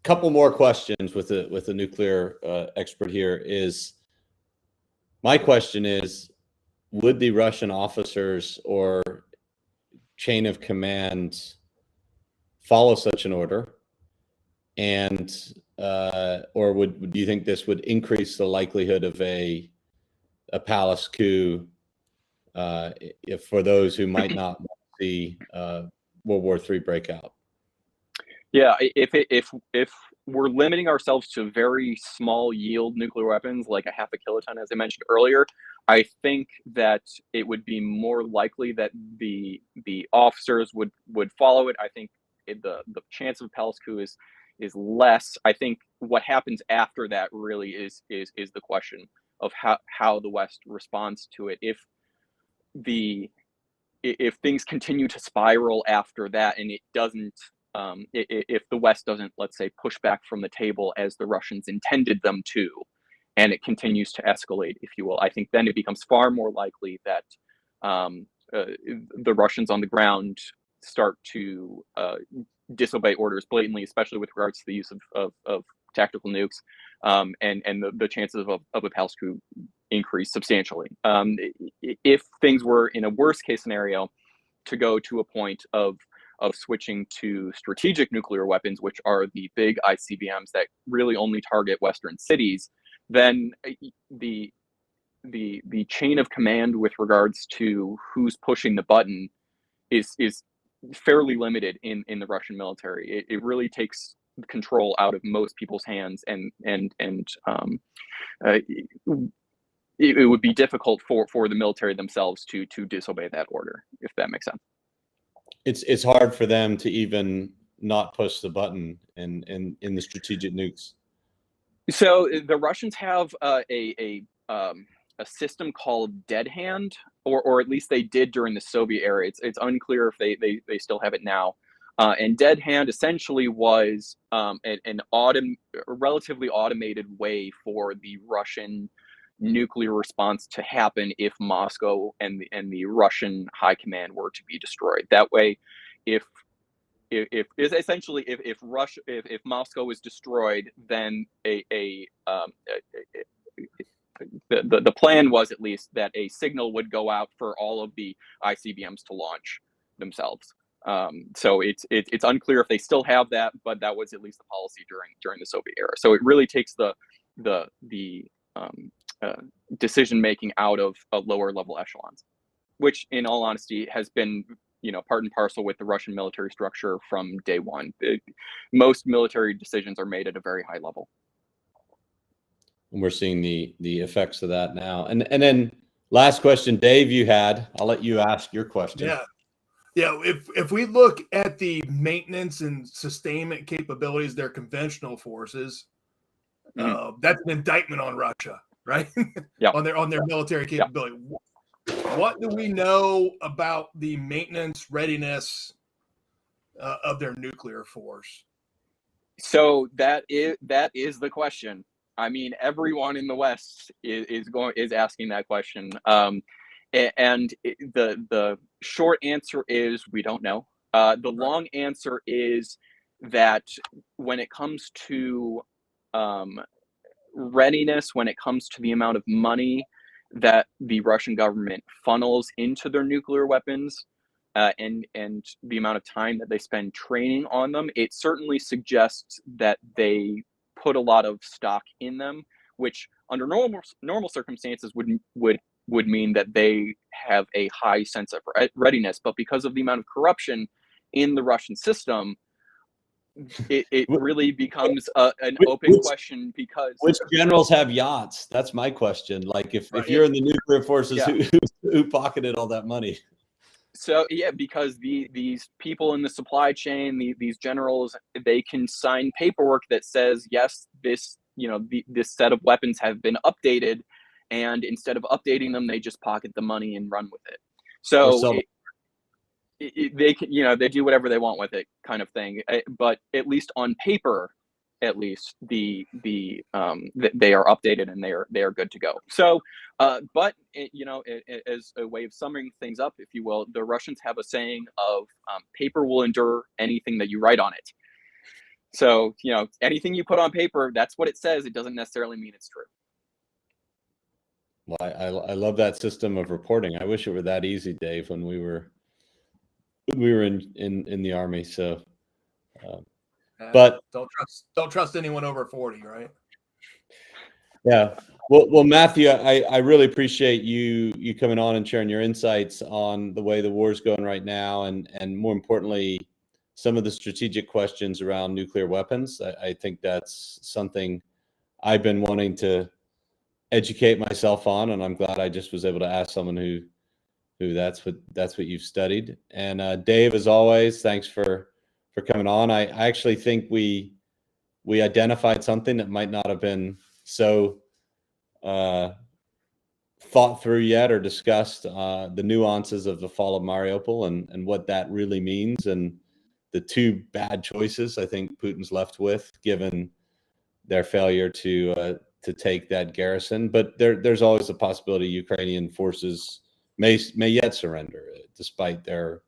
couple more questions with the nuclear expert here. My question is, would the Russian officers or chain of command follow such an order? And or do you think this would increase the likelihood of a palace coup if for those who might not want to see World War III break out? Yeah, if we're limiting ourselves to very small yield nuclear weapons, like a half a kiloton, as I mentioned earlier, I think that it would be more likely that the officers would follow it. I think the chance of a palace coup is less. I think what happens after that really is the question of how the West responds to it. If things continue to spiral after that, and it doesn't, if the West doesn't, let's say, push back from the table as the Russians intended them to, and it continues to escalate, if you will, I think then it becomes far more likely that the Russians on the ground start to disobey orders blatantly, especially with regards to the use of tactical nukes, and the chances of a palace coup increase substantially. If things were in a worst case scenario to go to a point of switching to strategic nuclear weapons, which are the big ICBMs that really only target Western cities, then the chain of command with regards to who's pushing the button is fairly limited in the Russian military. It really takes control out of most people's hands, and it would be difficult for the military themselves to disobey that order, if that makes sense. It's hard for them to even not push the button in the strategic nukes. So the Russians have a system called Dead Hand, or at least they did during the Soviet era. It's unclear if they still have it now. And Dead Hand essentially was a relatively automated way for the Russian nuclear response to happen if Moscow and the Russian high command were to be destroyed. That way, if Moscow is destroyed, then the plan was at least that a signal would go out for all of the ICBMs to launch themselves. So it's unclear if they still have that, but that was at least the policy during the Soviet era. So it really takes the decision making out of lower level echelons, which in all honesty has been, part and parcel with the Russian military structure from day one. Most military decisions are made at a very high level. And we're seeing the effects of that now. And then last question, Dave, I'll let you ask your question. Yeah. If we look at the maintenance and sustainment capabilities of their conventional forces, that's an indictment on Russia, right? Yeah. on their military capability. Yeah. What do we know about the maintenance readiness of their nuclear force? So that is the question. I mean, everyone in the West is asking that question. And the short answer is we don't know. The long answer is that when it comes to readiness, when it comes to the amount of money that the Russian government funnels into their nuclear weapons, and the amount of time that they spend training on them, it certainly suggests that they put a lot of stock in them, which under normal circumstances would mean that they have a high sense of readiness. But because of the amount of corruption in the Russian system, it really becomes an open question. Because which generals have yachts? That's my question. Like if you're in the nuclear forces, who pocketed all that money? So because these people in the supply chain, these generals, they can sign paperwork that says, yes, this set of weapons have been updated, and instead of updating them, they just pocket the money and run with it. So they can, they do whatever they want with it, kind of thing. But at least on paper, at least they are updated and they are good to go. So, but as a way of summing things up, if you will, the Russians have a saying of paper will endure anything that you write on it. So, anything you put on paper, that's what it says. It doesn't necessarily mean it's true. Well, I love that system of reporting. I wish it were that easy, Dave, when we were in the Army. So, but don't trust anyone over 40, right? Yeah. Well, Matthew, I really appreciate you coming on and sharing your insights on the way the war is going right now, and more importantly, some of the strategic questions around nuclear weapons. I think that's something I've been wanting to educate myself on, and I'm glad I just was able to ask someone who that's what you've studied. And Dave, as always, thanks for coming on. I actually think we identified something that might not have been so thought through yet or discussed, the nuances of the fall of Mariupol and what that really means, and the two bad choices I think Putin's left with, given their failure to take that garrison. But there's always a possibility Ukrainian forces may yet surrender, despite their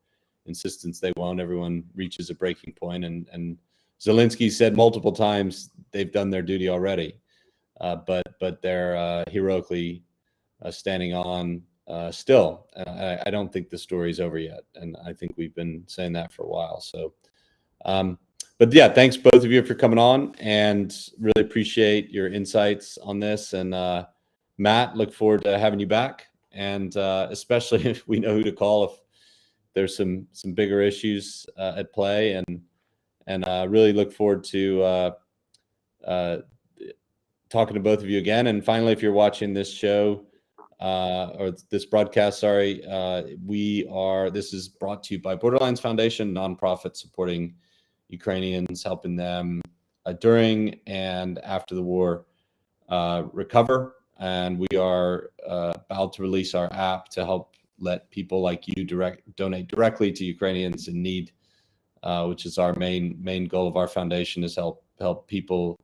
insistence they won't. Everyone reaches a breaking point, and Zelensky said multiple times they've done their duty already, but they're heroically standing on still. I don't think the story's over yet, and I think we've been saying that for a while. So, but yeah, thanks both of you for coming on, and really appreciate your insights on this. And Matt, look forward to having you back, and especially if we know who to call if there's some bigger issues at play, and really look forward to talking to both of you again. And finally, if you're watching this show or this broadcast, this is brought to you by Borderlands Foundation, nonprofit supporting Ukrainians, helping them during and after the war recover. And we are about to release our app to help let people like you donate directly to Ukrainians in need, which is our main goal of our foundation, is help people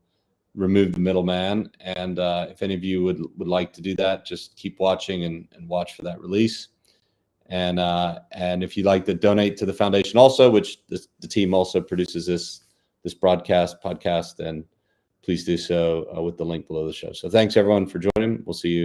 remove the middleman. And if any of you would like to do that, just keep watching and watch for that release. And if you'd like to donate to the foundation also, which the team also produces this podcast, and please do so with the link below the show. So thanks everyone for joining. We'll see you